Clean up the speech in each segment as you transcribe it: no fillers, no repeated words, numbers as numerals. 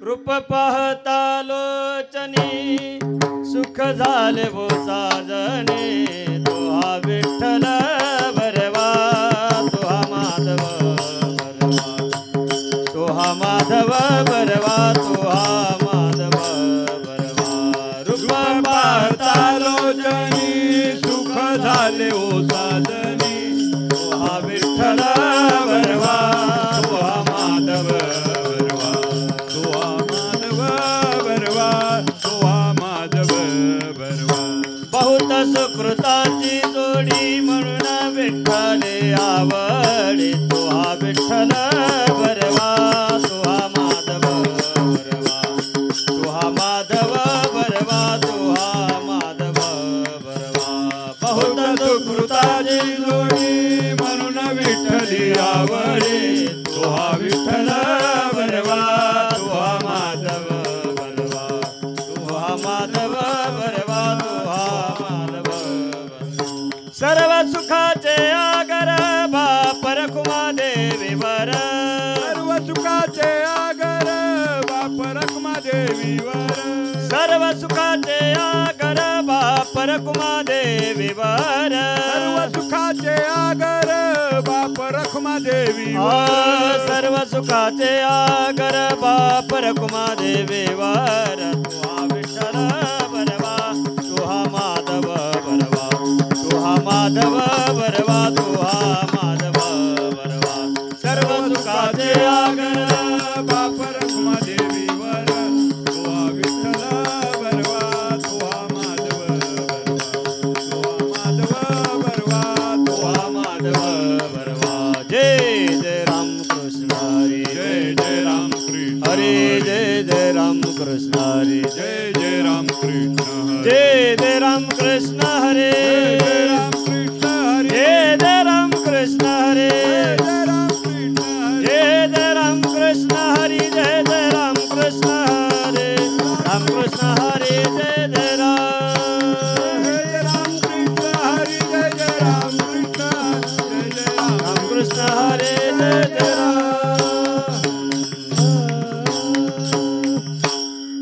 रूप पाहता लोचनी सुख झाले भो साजने तो हा विठ्ठल बरवा तो हा माधव बरवा तो हा माधव बरवा तो हा माधव बरवा रूप पाहता लोचनी सुख झाले ओ साजनी तो हा विठ्ठल बरवा तो हा माधव बरवा तो हा माधव बरवा तो हा माधव बरवा बहुत सुकृताची जोडी म्हणून विठ्ठले आवडे तो हा विठ्ठल बरवा तो हा माधव बरवा तो हा माधव बरवा तो हा माधव बरवा बहुत सुकृताची जोडी म्हणून विठ्ठली आवडे तो हा विठ्ठल बरवा तो हा माधव बरवा तो हा माधव बरवा तो हा माधव बरवा सर्व सुखाचे आगर बाप रखुमा देवीवर सर्व सुखाचे आगर बाप रखुमा देवीवर सर्व सुखाचे आगर बाप रखुमा देवीवर सर्व सुखाचे आगर बाप रखुमा देवीवर सर्व सुखाचे आगर बाप रखुमा देवीवर तू हा विठ्ठल बरवा तू हा माधव बरवा तू हा माधव बरवा तू हा माधव बरवा सर्व सुखाचे आगर बाप रखुमा देवीवर तो हा विठ्ठल बरवा तो हा माधव बरवा तो हा माधव बरवा तो हा माधव बरवा जय जय राम कृष्ण हरी जय जय राम कृष्ण हरे जय जय राम कृष्ण हरे जय जय राम कृष्ण जय जय राम कृष्ण हरे जय जय राम कृष्ण हरे जय जय राम कृष्ण हरे जय जय राम कृष्ण हरे जय जय राम कृष्ण हरे राम कृष्ण हरे जय जय राम जय जय राम कृष्ण जय जय राम कृष्ण हरे जय जय राम राम कृष्ण हरे जय जय राम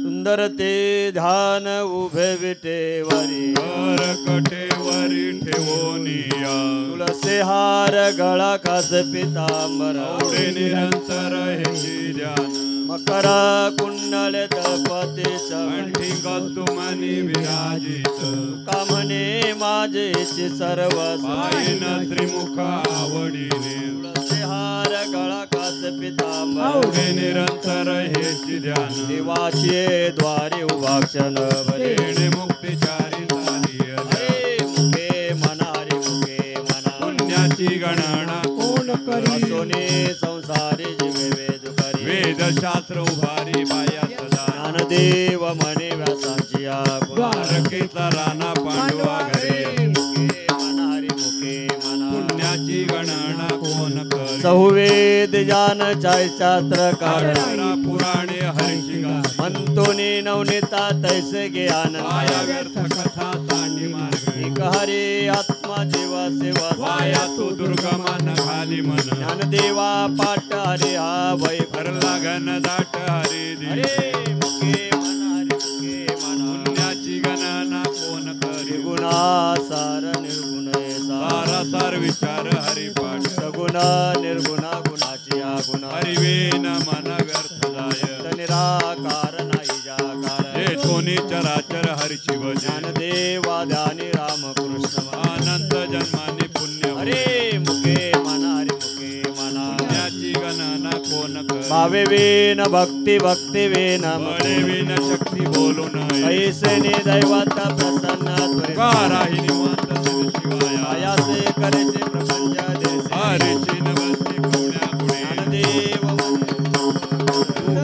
सुंदर ते ध्यान उभे विटेवरी कर कटेवरी ठेवोनिया तुळसे हार गळा खास पितांबर आवडे निरंतर हे ध्यान मकरा कुंडल तपते कंठी कौतुमानी विराजित का म्हणे माझेची सर्व पायन त्रिमुख आवडीने तुळसे हार गळा खास पितांबर आवडे निरंतर हेची ध्यान देवाचे द्वारे उभाक्षण बरे येणे मुक्तिचारी झाली हरे मुखे मना हरे मुखे मना पुण्याची गणना कोण करी सोने संसारी जीवे वेद करी वेदशास्त्र उभारी बाया सदा ज्ञानदेव म्हणे व्यासांची आगुण द्वारकेचा राणा पांडवा घरे मुखे मना हरे मुखे मना पुण्याची गणना कोण करी चहुवेद जान शास्त्र कारण पुराणे हरिशिगा म्हणतोनी नवनीता तैसे ज्ञान माया व्यर्थ कथा सांडी मार्ग एक हरे आत्मा जीवा सेवा वाया तू दुर्गमान खाली मन ज्ञानदेवा पाठ हरे हा वै भरला घन दाट हरी हरे मुखे मना हरे मुखे मना पुण्याची गणना कोण करी निर्गुणासार निर्गुण सारासार विचार हरिपाठ सगुण निर्गुणा गुणाची आगुण हरिवेन मन व्यर्थ जाय निराकार नाही जाकार हे सोनी चराचर हरिशिव ज्ञानदेवा ध्यानी रामकृष्ण अनंत जन्माने पुण्य हरे मुखे मना हरे मुखे मना पुण्याची गणना कोण करी भावे वेन भक्ती भक्ती वेन बळे विन शक्ती बोलू नये ऐसने दैवत प्रसन्न काराही निवांत शिवाय आयासे करेचे प्रपंच देसे हरिची नवस्ती पुण्या पुणे ज्ञानदेव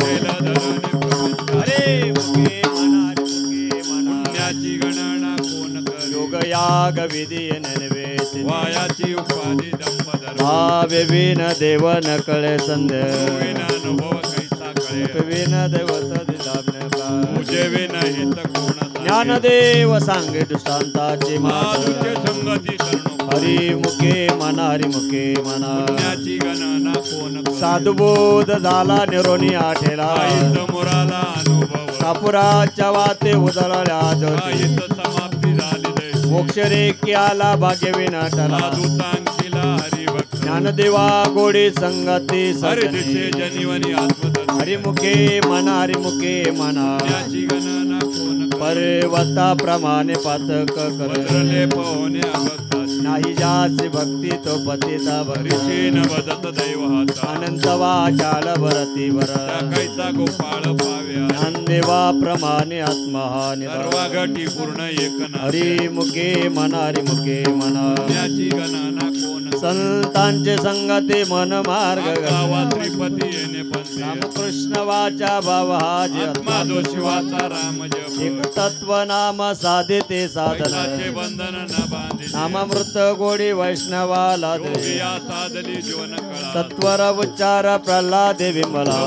केला धरणे प्रपंच हरे मुखे मना हरे मुखे मना पुण्याची गणना कोण करी योग याग विधी निर्वेश वायाची उपाधी दंबधर भावे विन देव न कळे संध्या विन अनुभव कैसा कळे विन देवत दिलाभ्न पूजे विन हित कोण ज्ञानदेव सांगे दृष्टांताची माधुचे संगती शरणो हरी मुखे म्हणा हरी मुखे म्हणा पुण्याची गणना कोण करेल? साधुबोध झाला निरोनी आठेला आईत मुराला अनुभव कापुराच्या वाते उजळल्या ज्योती आईत समाप्ती झाली दैसी मोक्ष रेखी आला भाग्य विनाटला साधुतांशीला हरिभक्त ज्ञानदेवा गोडी संगती हरदिशे सजनी जनिवनी आत्मदर्शन हरिमुखे म्हणा हरिमुखे म्हणा पुण्याची गणना कोण करेल? पर्वताप्रमाणे पातक कर वज्रले पोहणे अभक्तासी नाही जासी भक्ती तो पतिता भरी हरिशेन वदत दैव हाता अनंत वाचाल भरती भर त्या कैसा गोपाळ पाव्या ज्ञानदेवा प्रमाणे आत्महानी सर्वा घटी पूर्ण एकना हरिमुखे म्हणा हरिमुखे म्हणा पुण्याची गणना कोण करेल? संतांचे संगती मन मार्ग गावा त्रिपती येणे पंथी रामकृष्ण वाचा भाव हा जे आत्मा जो शिवाचा राम जप एक तत्व नाम साधिते साधन पैसाचे बंधन न बांधी नामामृत गोडी वैष्णवाला योगिया साधली जीवन कळा सत्वर उच्चार प्रल्हादे विमला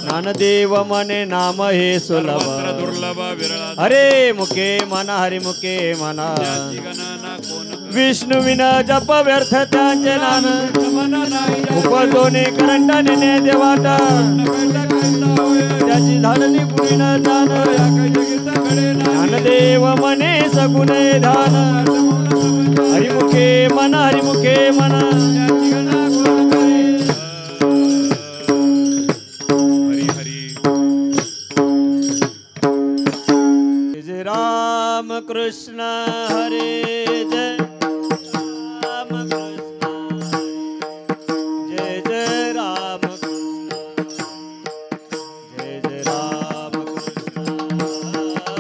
ज्ञानदेव मने नाम हे सुलभ सर्वत्र दुर्लभ विरळा हरे मुखे म्हणा हरिमुखे म्हणा पुण्याची गणना कोण करेल? विष्णू विन जप व्यर्थ त्यांचे नाम मन नाही उपदोने करंटाने देवाटा कैसा कैसा होय त्याची झालली पुरी न जाण या कैसा घडे ना ज्ञानदेव मने सगुणे धान हरिमुखे म्हणा हरिमुखे म्हणा पुण्याची गणना कोण करेल? हरी हरी जय राम कृष्ण हरे जय राम कृष्ण जय जय राम कृष्ण जय जय राम कृष्ण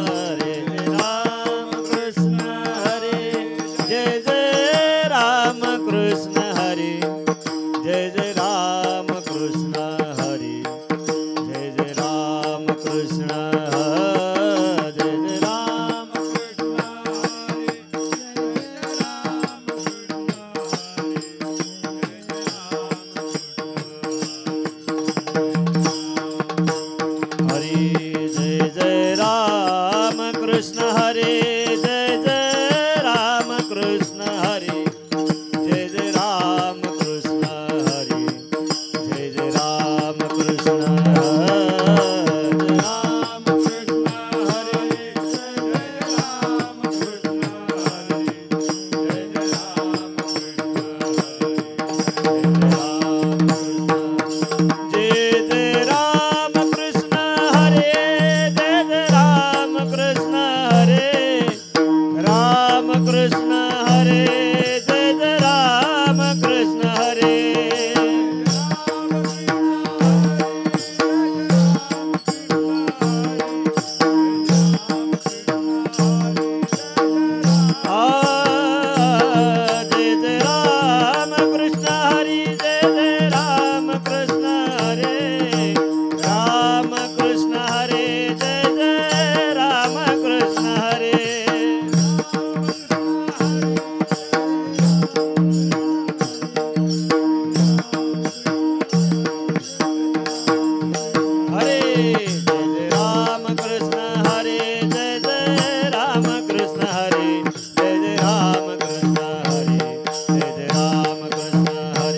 हरे जय राम कृष्ण हरे जय जय राम कृष्ण हरे जय जय राम कृष्ण हरे जय जय राम कृष्ण जय जय राम हरे जय जय राम कृष्ण हरे जय जय राम कृष्ण हरे जय जय राम कृष्ण हरे जय जय राम कृष्ण राम कृष्ण हरे जय जय राम कृष्ण हरे जय जय राम जय जय राम कृष्ण हरे जय जय राम कृष्ण हरे राम कृष्ण हरे जय जय राम कृष्ण हरे जय जय राम कृष्ण हरी जय जय राम कृष्ण हरे राम कृष्ण हरे जय जय राम कृष्ण हरे हरे जय जय राम कृष्ण हरे जय जय राम कृष्ण हरे जय जय राम कृष्ण हरे जय जय राम कृष्ण हरे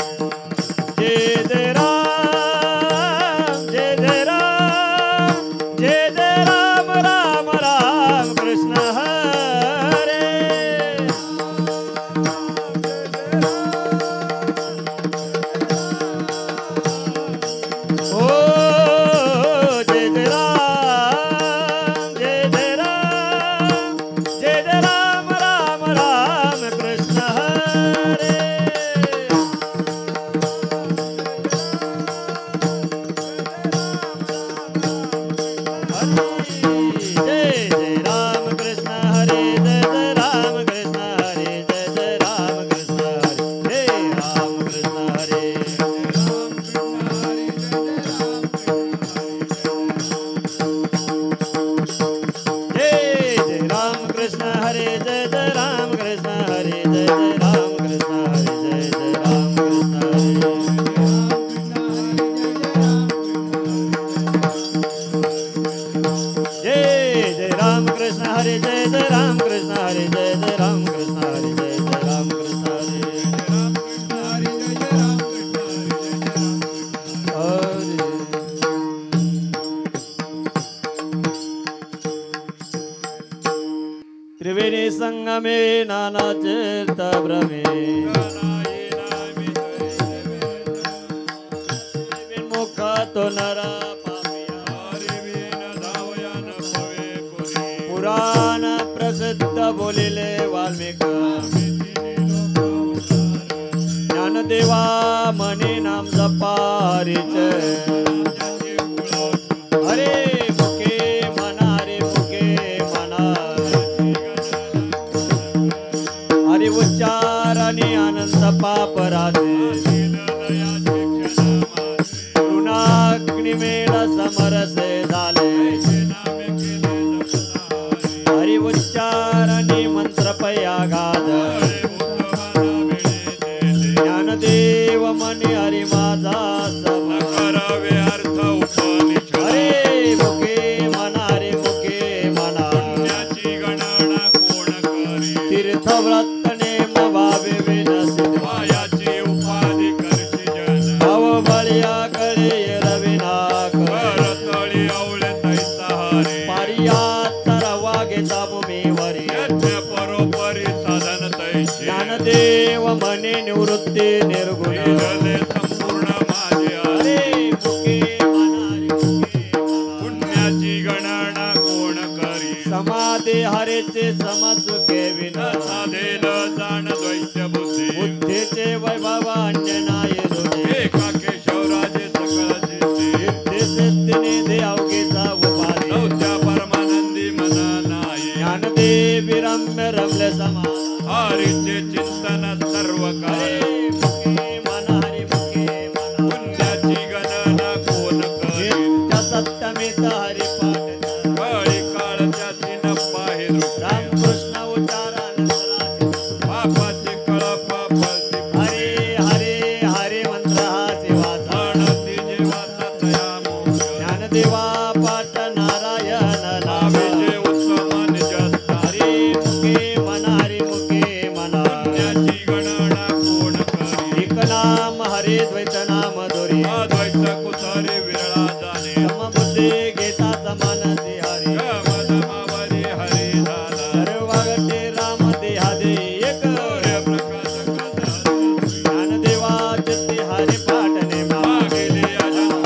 जय जय राम जय जय राम जय जय राम राम राम कृष्ण हरे ओ जय जय राम जय जय राम जय जय राम राम राम कृष्ण हरे जय जय राम कृष्ण हरे जय जय राम कृष्ण हरे जय जय राम कृष्ण हरे जय राम कृष्ण हरे जय जय राम कृष्ण हरे जय जय राम कृष्ण हरे जय जय राम कृष्ण हरे जय जय राम कृष्ण हरे संगमे नाना चित्त भ्रमे विमुख तो नरा पुराण प्रसिद्ध बोलिले वाल्मिक ज्ञानदेवा मने नाम जपारीचे हरे मुके मना हरे मुके मना हरे उच्चाराने आनंद पापराचे ऋणाग्निमेळ समरसे झाले हरि उच्चाराने मंत्र पयागाध ज्ञानदेव मने हरि माझा करावे अर्थ उपनिषद हरे मुके मना हरे मुके मना पुण्याची गणना कोण करी तीर्थव्रत नेम भावे विनसित मायाची उपाधी करशी जन अवबळिया कळे रविनाक करतळी आवळे तैसा हरे पारियात वागेचा भूमीवरी यज्ञ परोपरी साधन तैसे ज्ञानदेव मने निवृत्ती निर्गुण निरले संपूर्ण माझे हरे हरे मुके मना हरे मुके मना पुण्याची गणना कोण करी समाधी हरेचे समसुखे विन साधेल जाण द्वैत बुद्धी बुद्धीचे वैभव अंजनाय रुजे एका केशवराजे सकळ सिद्धी सिद्धी सिद्धी निधी अवघेचा उपाधी नवत्या परमानंदी मना नाही ज्ञानदेवी रम्य रमले समान हरीचे चिंतन सर्व हरे काय मुके मना हरे मुके मना पुण्याची गणना कोण करी नित्य सत्यमित हरिपाठ काळी काळ त्याची नप्पा हे दृष्टी रामकृष्ण उच्चारानंतराचे पापाची कळप फळती हरे हरे हरे मंत्र हा सेवाचा आणती जीवाचा तया मोक्ष ज्ञानदेवा पाठ नारायण नामे नावेचे उत्तम निजस्थ हरे मुके मना हरे मुके मना पुण्याची गणना कोण करी एक नाम हरे द्वैत नाम दोरी अद्वैत कुसारे विरळा जाणे समबुद्धी घेता समानसी हरे गमदमावरी हरी झाला सर्वगते राम देहादे एक सूर्यप्रकाश कथा ज्ञानदेवा चित्ते हरे पाठ नेमा मागेले अजन्म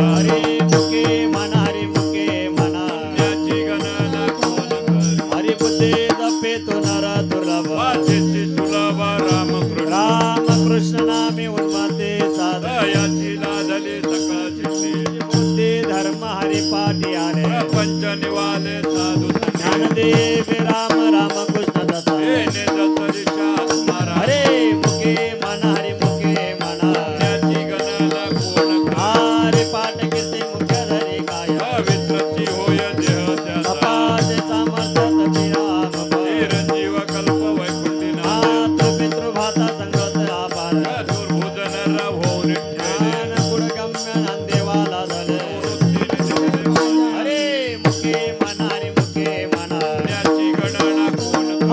हरे मुके मना हरे मुके मना पुण्याची गणना कोण करी हरि बुद्धे जपे तो नर दुर्लभ वाचेची सुलभ रामकृष्ण राम कृष्ण नामे उन्मते साध दयाची लादली सकळ चित्ती बुद्धे धर्म हरि पाठी आले प्रपंच निवाले साधू संगी ज्ञानदेव राम राम कृष्ण दसा येणे दस दिशा आत्मारा हरे मुके मना हरे मुके मना पुण्याची गणना कोण करी हरे पाठ कीर्ती मुख्य धरी काय पवित्रची होय देह त्याचा तपाचे सामर्थ्य तपिराम चिरंजीव कल्प वैकुंठीना हात पितृभाता संगत अपार दुर्भुजन होऊन ठेले ज्ञान गुणगम्य नांदेवाला झाले हरे मुके मना हरे मुके मना पुण्याची गणना कोण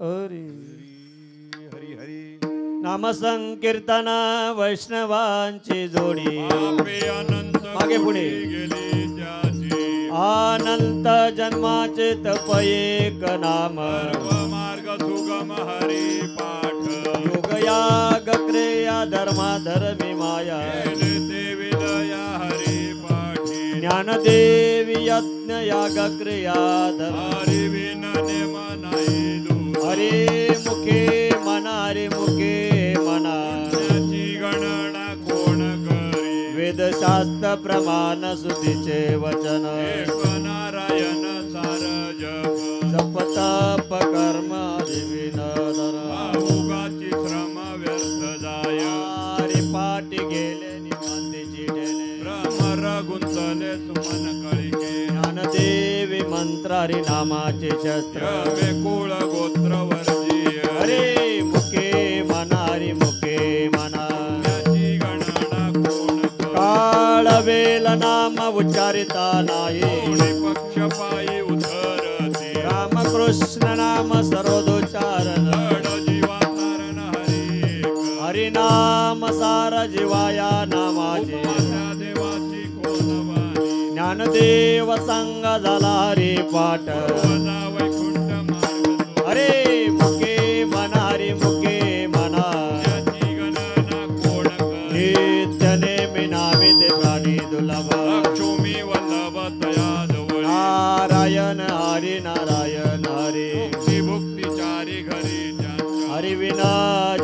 हरी हरी हरी नाम संकीर्तन वैष्णवांची जोडी पापे अनंत मागे पुढे. गेले त्याची अनंत जन्माचे तप एक नाम सर्व मार्ग सुगम हरी पाठ योग याग क्रिया धर्मा धर्मी माया केले ते विदया हरी पाठी ज्ञानदेवी यज्ञ याग क्रिया धर्म हरी विना नेम नाही दूर हरे मुखे मना हरे मुखे मना त्याची गणना कोण करी वेदशास्त्र प्रमाण सुतीचे वचन एक नारायण सार जप जप तप कर्म देवीन उगाची श्रम व्यर्थ जाय हरी पाठी गेले निवांतीची ढेले भ्रमर गुंतले सुमन कळिके ज्ञानदेवी मंत्र हरी नामाचे शस्त्र कुळ गोत्र वर्जीय हरे मुखे मना हरी मुखे मना त्याची गणना कोण करी काळ वेल नाम उच्चारिता नाही कोणी पक्ष पायी उधरते रामकृष्ण नाम सर्वोच्चारण धड जीवा तारण हरी हरिनाम सार जीवाया नामाचे उपमात्या देवाची कोण वाणी ज्ञानदेव संग झाला हरी पाठ वजा वैकुंठ मार्ग हरे मुखे मना हरी मुखे मना त्याची गणना कोण करी नित्य नेमी नामिते प्राणी दुर्लभ लक्ष्मी वल्लभ तया जवळी नारायण हरी नारायण हरी मुक्ती भुक्ती चारी घरी ज्यांच्या हरी विना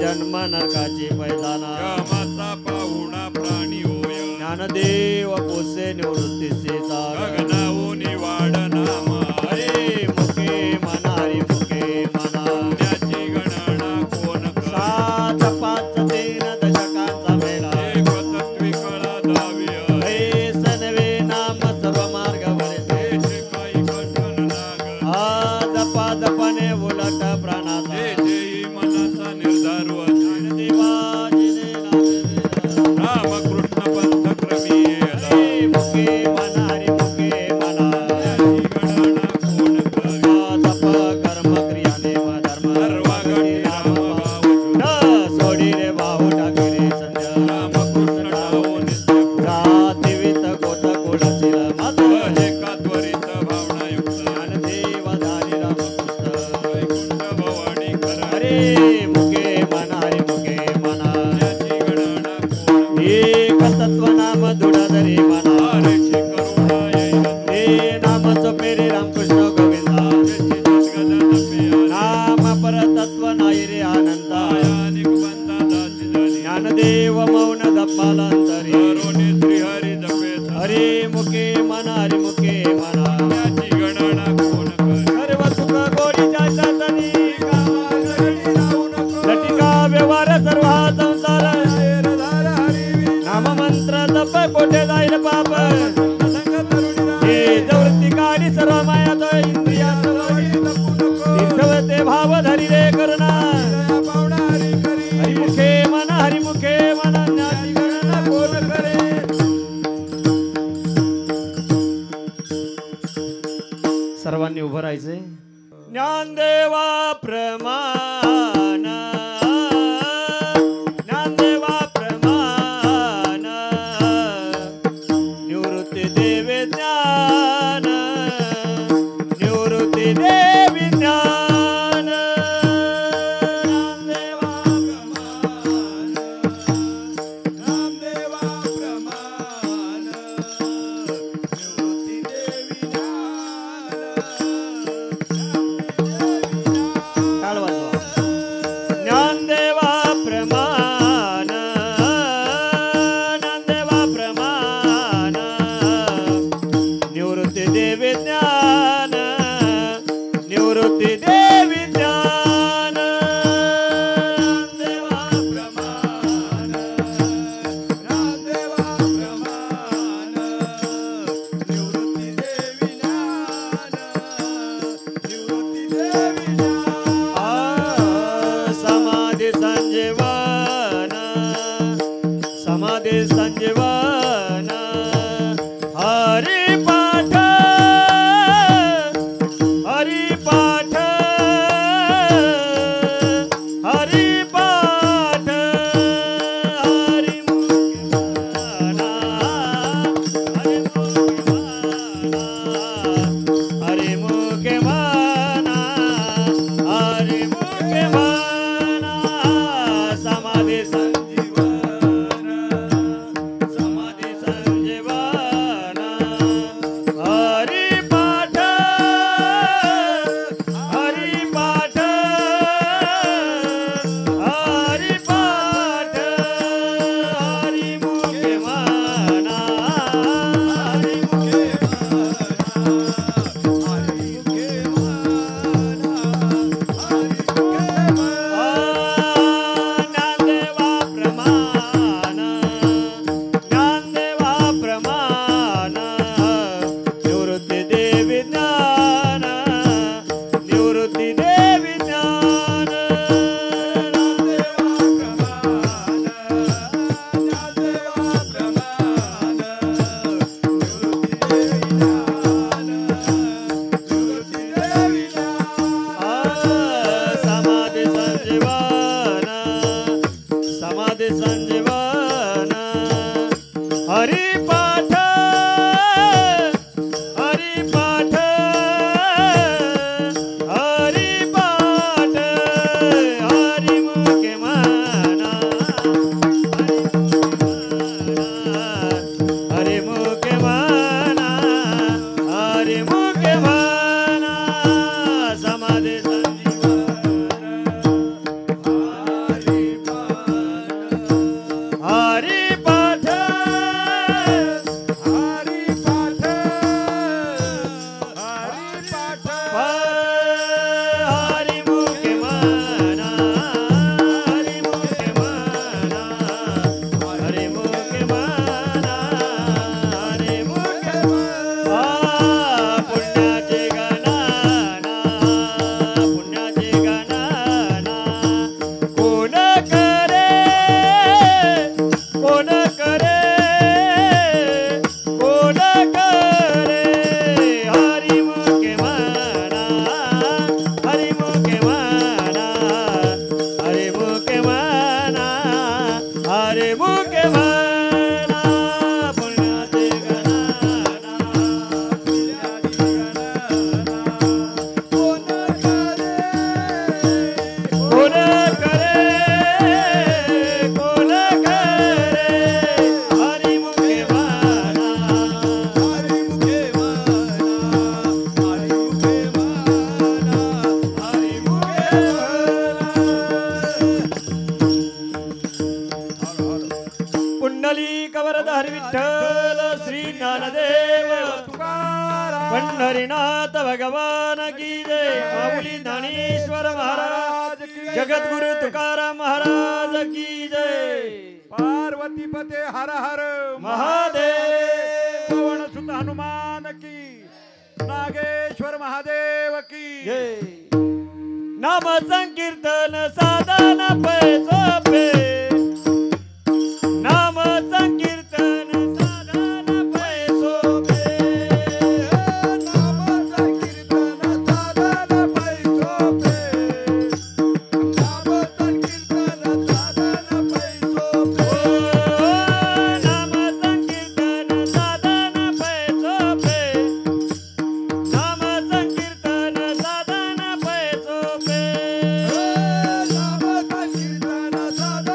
जन्म नरकाची पैदाना यमाचा पाहुणा प्राणी होय ज्ञानदेव पोसे निवृत्तीचे तार गगनाहून वाढ नाम हरे मुखे मना हरी मुखे मना त्याची गणना कोण करी सात पाच तीन दशकांचा मेळा एक तत्वी कळा दावी हे सनवे नाम सर्व मार्ग वळते तेथे काही कठण लाग आज जपाने उलट प्राणाचा तेथेही मनाचा निर्धार वसे देवाजीने लाभले. रामकृष्ण पंथ क्रमी येला हरे मुखे मना हरी मुखे मना त्याची गणना कोण करी तप कर्म क्रिया नेम धर्म सर्वागती राम भाव न सोडी रे भाऊ टाके रे संध्या रामकृष्ण ठाओ नित्य जाती वित गोत कोडाशील मात भजे का त्वरित भावनायुक्त ज्ञानदेव धारी रामकृष्ण वैकुंठ भवानी करा हरे मुखे मना हरी मुखे मना त्याची गणना कोण एक तत्व नाम दुडाधरी मना हरेची करुणा येईल हे नाम पेरे रामकृष्ण गोविंदा त्याची जगदा नपे नाम परतत्व नाही रे आनंदा आयानिक बंधा दासी झाली ज्ञानदेव मौन दप्पालांतरी करुणी श्रीहरी जपे हरे मुखे मना हरी मुखे मना त्याची गणना कोण करी सर्व सुख गोडीच्या साधनी लटिका व्यवहार सर्व हा संसार नाम मंत्र तप कोठे जाईल पाप हे जवृत्ती काढी सर्व माया तो इंद्रिया तीर्थवते भाव धरी रे करुणा हरिमुखे मना हरिमुखे मना ज्ञाती गणना कोण करे सर्वांनी उभं राहायचंय ज्ञानदेवा प्रमाण ज्ञानदेवा प्रमाण निवृत्ती देवे ज्ञान निवृत्ती देवी ज्ञान ज्ञानदेवा प्रमाण नामदेवा प्रमाण निवृत्ती देवी ज्ञान टाळ वाजवा हरी मुखे म्हणा समाधी संजीवन समाधी संजीवन हरी पाठ हरी पाठ हरी पाठ हरी मुखे म्हणा हरी मुखे ज्ञानदेवा प्रमाण ज्ञानदेवा प्रमाण निवृत्ती देवी ज्ञान निवृत्ती देवी ज्ञान समाधी संजीवन समाधी संजीवन हरी पाठ हरी पाठ हरी पाठ हरी मुखे म्हणा हरी मुखे म्हणा हरी मुखे म्हणा समाधी हरी पाठ हरी पाठ हरी पाठ हरी मुखे म्हणा हरी मुखे म्हणा हरी मुखे म्हणा हरी मुखे म्हणा पुण्याचे गणना पुण्याचे गणना कोण करे कोण करे कोण करे हरी मुखे म्हणा हरी मुखे म्हणा हरी मुखे म्हणा हरी मुखे म्हणा पुण्याचे गणना पुण्याची गणना कोण करे कोण करे हरी मुखे म्हणा हरी मुखे म्हणा हरी मुखे म्हणा हरी मुखे म्हणा पुंडलिक वरद विठ्ठल श्री ज्ञानदेव तुकाराम पंढरीनाथ भगवान की जय माऊली ज्ञानेश्वर महाराज की जगद्गुरु तुकाराम महाराज की जय पार्वती पते हर हर महादेव पवन सुत हनुमान की नागेश्वर महादेव की जय नाम संकीर्तन साधन पे सोपे नाम संकीर्तन साधन पे सोपे नाम संकीर्तन साधन पै सोपे नाम संकीर्तन साधन पै सोपे नाम संकीर्तन साधन पे सोपे नाम संकीर्तन साधन पे सोपे नाम संकीर्तन साधन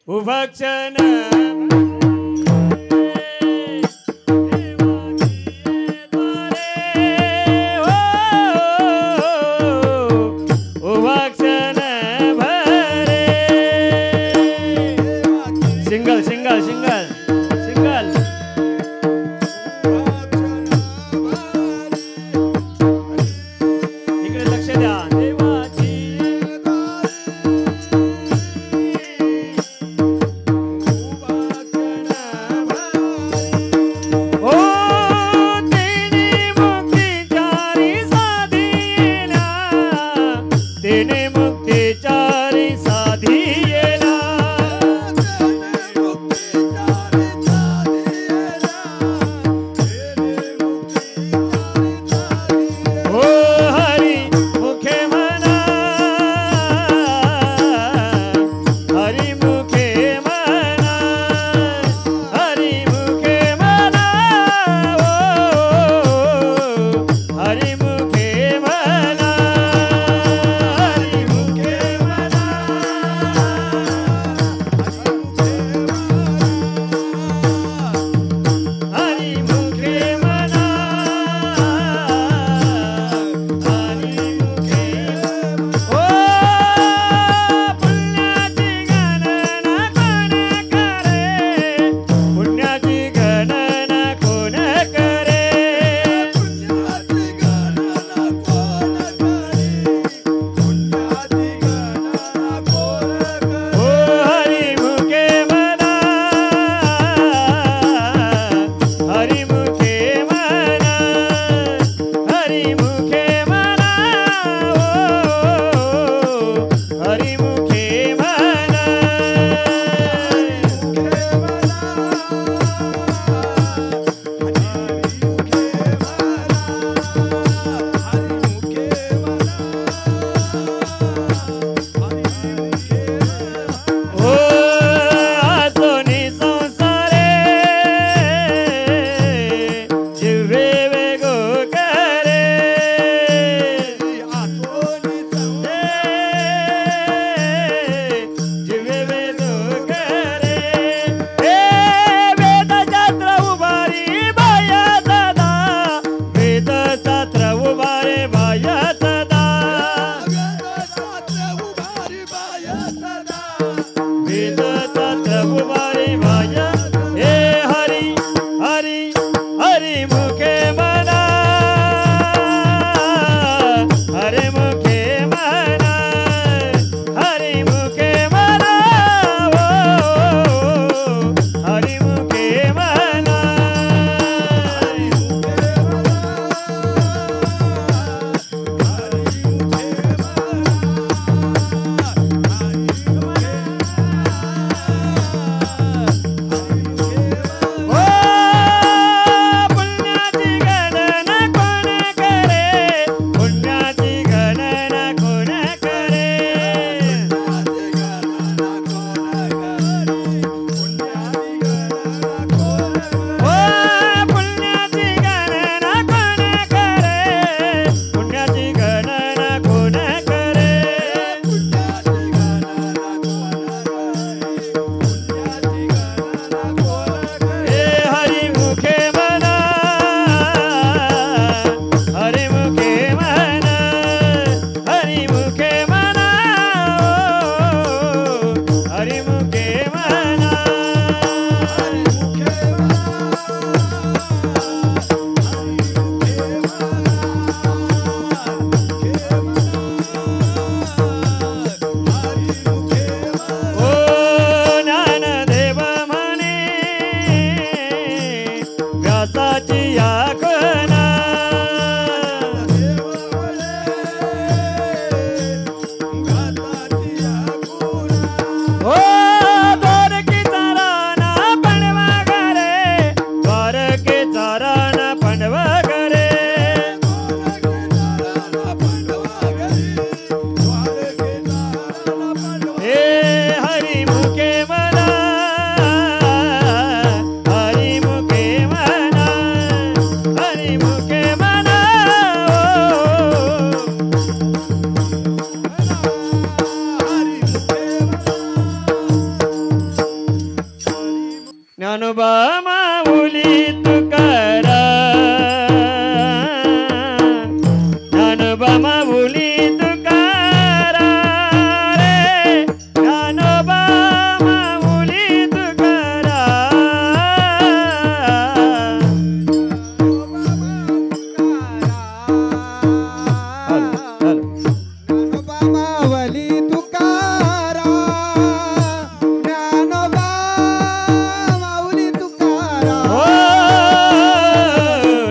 उभक्षण उभक्षण भरे सिंगल सिंगल सिंगल सिंगल इकडे लक्ष द्या देवाची तेने मुक्ती चारी साधी येला हो हरी मुखे म्हणा हरी मुखे म्हणा हरी मुखे म्हणा हरी मुखे म्हणा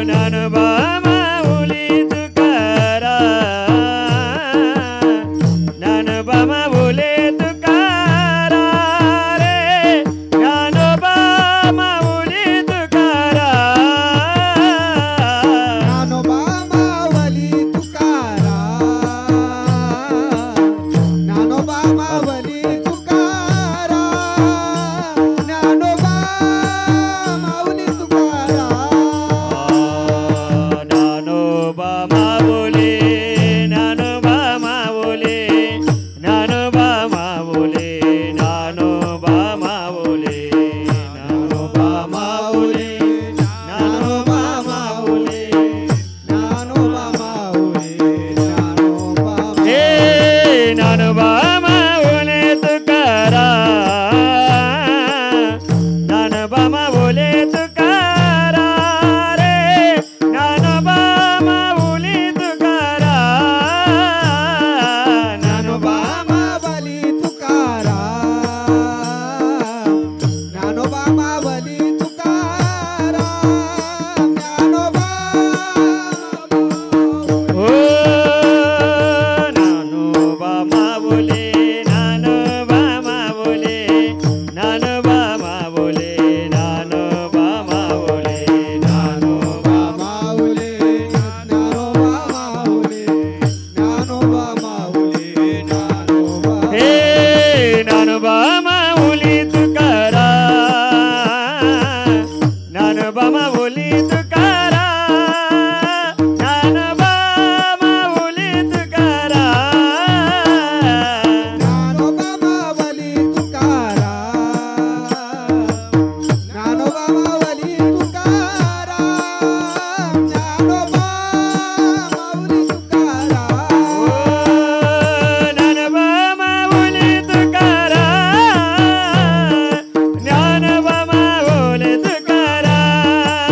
ज्ञानोबा माऊली तुकाराम ज्ञानोबा माऊली तुकाराम रे ज्ञानोबा माऊली तुकाराम ज्ञानोबा माऊली तुकाराम ज्ञानोबा माऊली तुकाराम ज्ञानोबा माऊली ज्ञानोबा माऊली ज्ञानोबा माऊली ज्ञानोबा माऊली ज्ञानोबा माऊली ज्ञानोबा माऊली ज्ञानोबा माऊली ज्ञानोबा हे ज्ञानोबा माऊली तुकाराम ज्ञानोबा माऊली तुकाराम रे ज्ञानोबा माऊली तुकाराम ज्ञानोबा माऊली तुकाराम ज्ञानोबा माऊली तुकाराम ज्ञानोबा ओ ज्ञानोबा माऊली ज्ञानोबा माऊली ज्ञानोबा माऊली ज्ञानोबा माऊली ज्ञानोबा माऊली ज्ञानोबा माऊली ज्ञानोबा माऊली ज्ञानोबा हे ज्ञानोबा माऊली तुकाराम ज्ञानोबा माऊली तुकाराम ज्ञानोबा माऊली तुकाराम ज्ञानोबा माऊली तुकाराम ज्ञानोबा माऊली तुकाराम ज्ञानोबा माऊली तुकाराम ज्ञानोबा माऊली तुकाराम ज्ञानोबा माऊली तुकाराम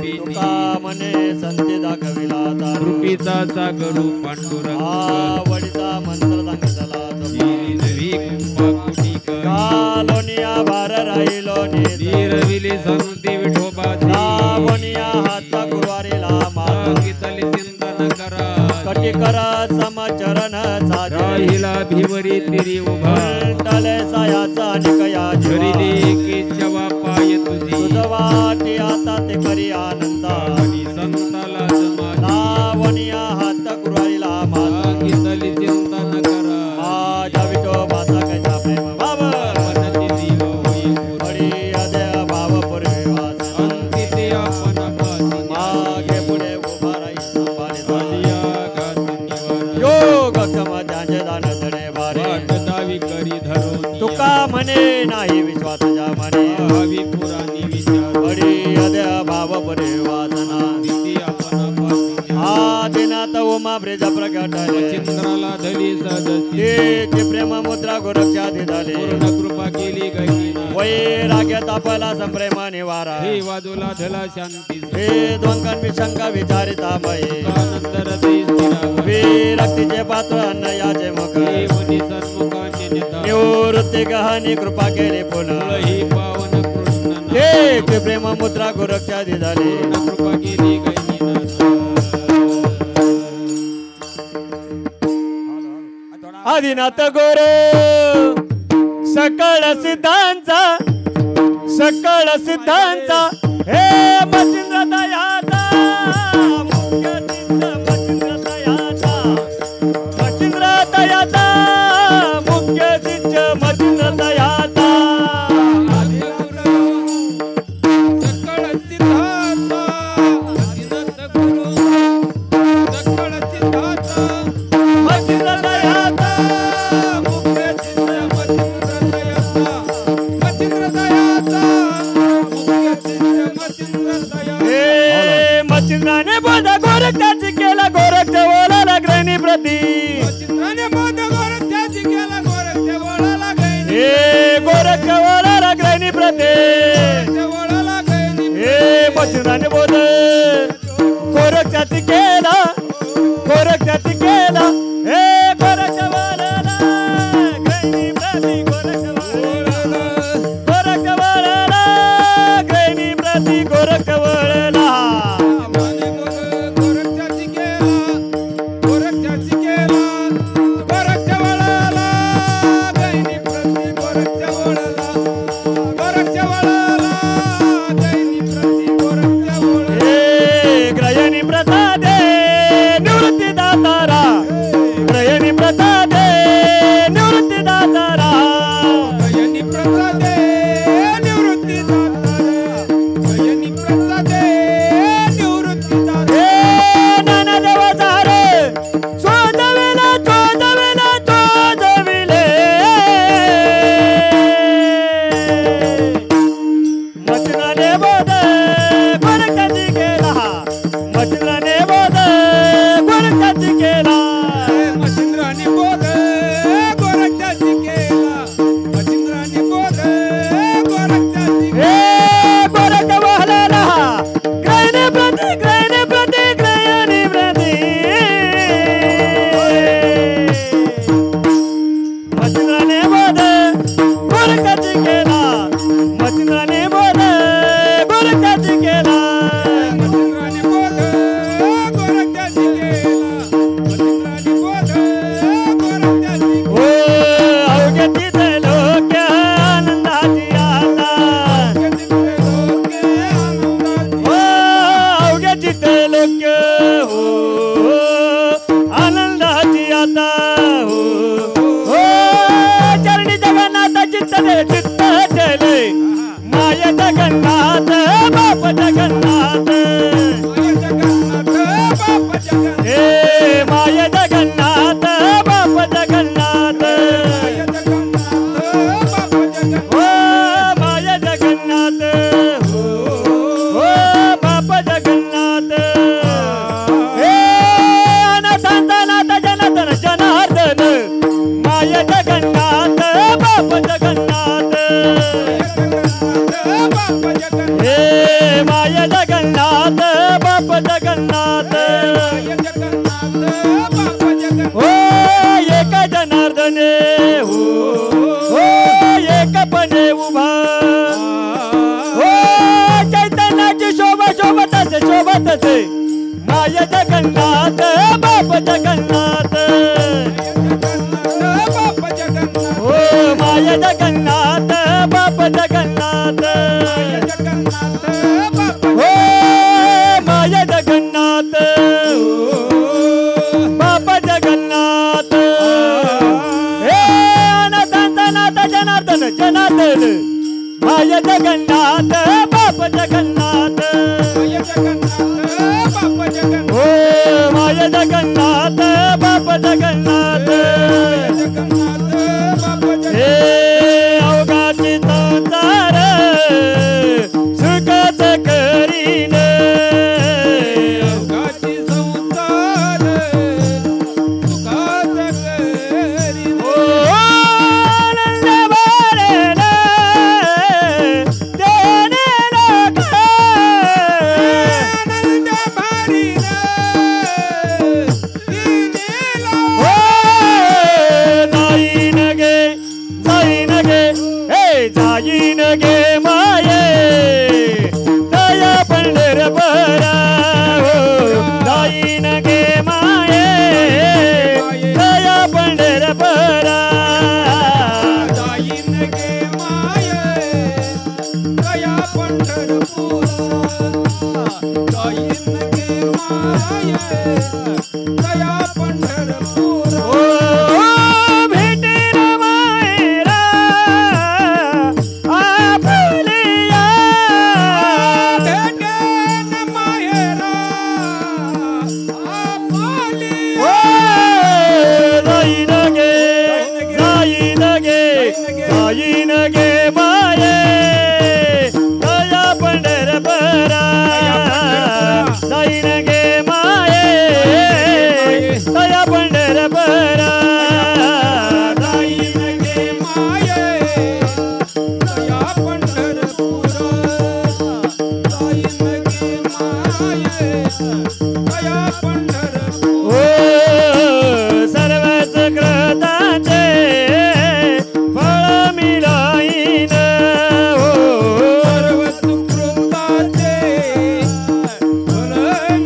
पेनी तुका म्हणे संती दाखविला दारू कृपीचा सागरू पांडुरंग आवडीचा मंत्र सांगितला श्री नवी कुंभा कुटी कालोनिया भार राहिलो धीरविले संती विठोबाची लावणिया हात गुरुवारीला मात गीतले चिंतन करा कटी करा समाचरण साजे राहिला भीमरी तिरी उभा मंडले सायाचा निकया हरिले केशवा पाय तुझी तुझवाटी आता ते करी आनंदा आणि संताला जमा लावणिया हात गुरुवारीला मात गीतले चिंतन करा माझ्या विठोबाचा कशा प्रेम भाव मनची देव होई हरी अदय भाव पूर्वीवास अंतिते आपण पासी मागे पुढे उभा राही संभाळी आलिया घात निवारा योग क्षम त्यांचे दान धडे भारे वाट दावी करी धरून तुका म्हणे नाही विश्वास जा म्हणे हवी पुराणी विचार बडी अदय भाव परिवासना तिथे आपण पासी आदिनाथ उमा ब्रिज प्रकटले चंद्राला धली सदस्ती ते प्रेम मुद्रा गोरक्षाधी झाले पूर्ण कृपा केली गहिना वैराग्य तापला संप्रेम निवारा हे वादुला धला शांती हे दोन कण शंका विचारिता मये नंतर ते स्थिरावा विरक्तीचे पात्र अन्न याचे मुख हे मुनी सन्मुखाने नेता निवृत्ती गहनी कृपा केली पुन्हा ही पावन कृष्ण हे प्रेम मुद्रा गोरक्षाधी झाले पूर्ण कृपा केली गहिना आदिनाथ गोर सकळ सिद्धांचा हे मचिंद्र दयाचा मुख्य चिंत मचिंद्र दयाचा मुख्य चिंत मचिंद्र दयाचा सकळ सिद्धांता आदिनाथ गुरु सकळ सिद्धांता मचिंद्र दयाचा मुख्य चिंत मचिंद्र दयाचा मुख्य चिंत मचिंद्र दया हे मचिंद्राने बोध गोरक्षाची केला गोरक्ष ओलाला ग्रहणी प्रती चिंताने मोद गोरक्षाची केला गोरक्ष वळाला गैनी हे गोरक्ष ओलाला ग्रहणी प्रती वळाला गैनी हे मचिंद्राने बोध गोरक्षाची केला हे गोरक्ष ओलाला ग्रहणी प्रती गोरक्ष ओलाला ग्रहणी प्रती गोरक्ष ओलाला माने मोद गोरक्षाची केला गोरक्षाची केला गोरक्ष वळाला गैनी प्रति गोरक्ष वळाला गैनी प्रति गोरक्ष वळाला हे तसे माय जगन्नाथ बाप जगन्नाथ बाप जगन्नाथ हो माय जगन्नाथ बाप जगन्नाथ जगन्नाथ बाप हो माय जगन्नाथ बाप जगन्नाथ हे अनाथांचा नाथ जनार्दन जनार्दन माय जगन्नाथ बाप जगन्नाथ जगन्नाथ बाप जगन्नाथ हो माय जगन्नाथ बाप जगन्नाथ जगन्नाथ बाप हे अवघाची संसार सुखाच करीन जगाची संसार सुखात करीन हो आनंद भरेन देणे लोक आनंद भरीन दिनेला हो जाईन गे हे जाईन गे माये दया पंढरपुरा हो जाईन गे माये दया पंढरपुरा जाईन गे माये दया पंढरपुरा जाईन गे माये दया पंढरपुरा हो भेटेन मायरा आपुलिया भेटेन माहेरा आपली हो जाईन गे माये दया पंढरपुरा जाईन गे माये दया पंढरपुरा जाईन गे माये दया पंढरपुरा जाईन गे माये दया पंढरपुरा हो सर्व सुकृतांचे फळ मिळाईन हो सर्व सुकृताचे फळ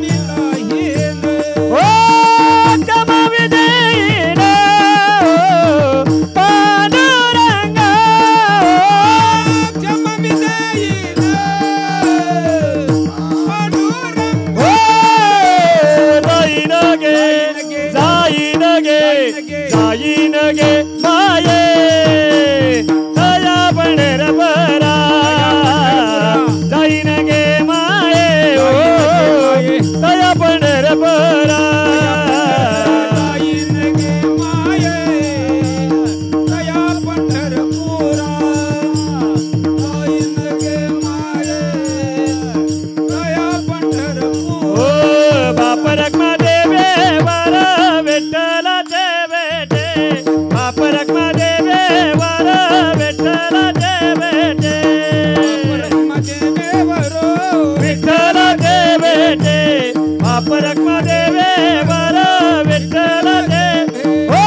मिळाहीन हो कमावी देईन पांडुरंग जममी देईन पांडुरंग हो जाईन गे माये दया पंढरपुरा जाईन गे माये हो दया पंढरपुरा जाईन गे माये दया पंढरपुरा जाईन गे माये दया पंढरपुरा हो बाप रखमा देवे वर विठ्ठलाचे बेटे बाप रखमा देवे वर विठ्ठलाचे बेटे विठ्ठलाचे बेटे बाप रखमा देवे वर विठ्ठलाचे हो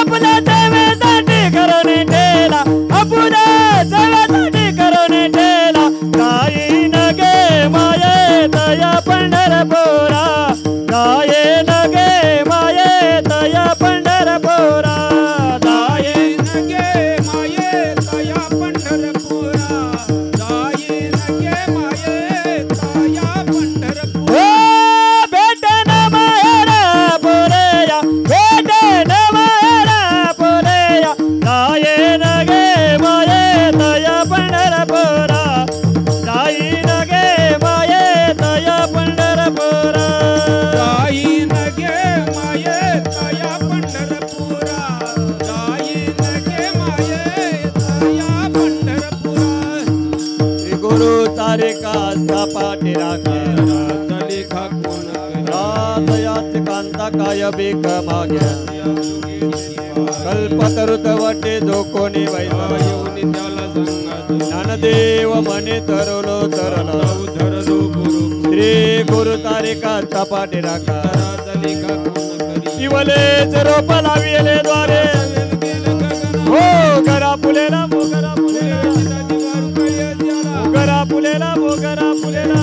आपल्या देवेसाठी करून ठेला आपल्या सेवेसाठी करून ठेला जाईन गे माये दया पंढरपुरा जाईन गे माये दया पंढरपुरा जाईन गे माये दया पंढरपुरा जाईन गे माये दया पंढरपुरा हो भेटन मायरा पोरेया भेटन मायरा पोरेया जाईन गे माये दया पंढरपुरा जाईन गे माये दया पंढरपुरा जाईन गे माये दया पंढरपुरा जाईन गे माये दया पंढरपुरा श्री गुरु तारिका पाठी राखे लेखा कोण रात याच कांता काय भीक माग्या कल्पतरुत वटे जो कोणी वैसा येऊन त्याला सांगा ज्ञानदेव म्हणे तरलो तरला धरलो गुरु श्री गुरु तारिका पाठी राखा लेखा कोण करी शिवलेच रोप लाविले द्वारे हो घरा पुलेला मोगरा पुलेला मोगरा पुलेला मोगरा पुलेला